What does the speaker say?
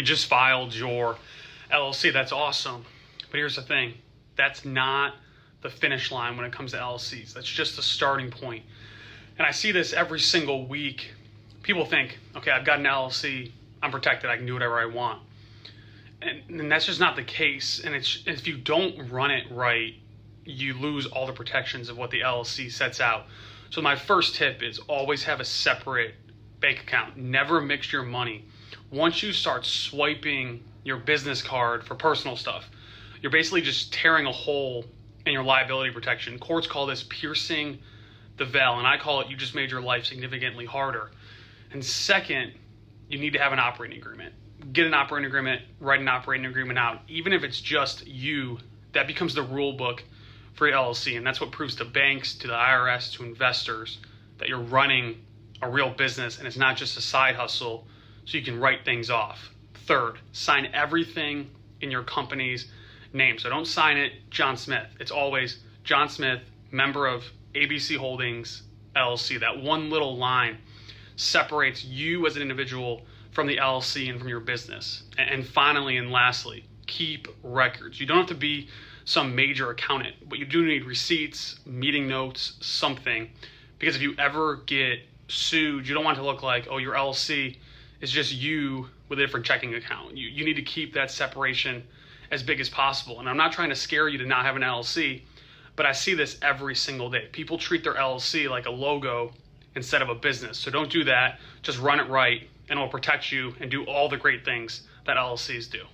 You just filed your LLC. That's awesome. But here's the thing. That's not the finish line when it comes to LLCs. That's just the starting point. And I see this every single week. People think, okay, I've got an LLC. I'm protected. I can do whatever I want. And that's just not the case. And if you don't run it right, you lose all the protections of what the LLC sets out. So my first tip is always have a separate bank account. Never mix your money. Once you start swiping your business card for personal stuff, you're basically just tearing a hole in your liability protection. Courts call this piercing the veil, and I call it you just made your life significantly harder. And second, you need to have an operating agreement. Get an operating agreement, write an operating agreement out. Even if it's just you, that becomes the rule book for your LLC. And that's what proves to banks, to the IRS, to investors that you're running a real business and it's not just a side hustle so you can write things off. Third, sign everything in your company's name. So don't sign it John Smith. It's always John Smith, member of ABC Holdings, LLC. That one little line separates you as an individual from the LLC and from your business. And finally and lastly, keep records. You don't have to be some major accountant, but you do need receipts, meeting notes, something. Because if you ever get sued, you don't want it to look like, oh, your LLC is just you with a different checking account. You need to keep that separation as big as possible. And I'm not trying to scare you to not have an LLC, but I see this every single day. People treat their LLC like a logo instead of a business. So don't do that. Just run it right and it will protect you and do all the great things that LLCs do.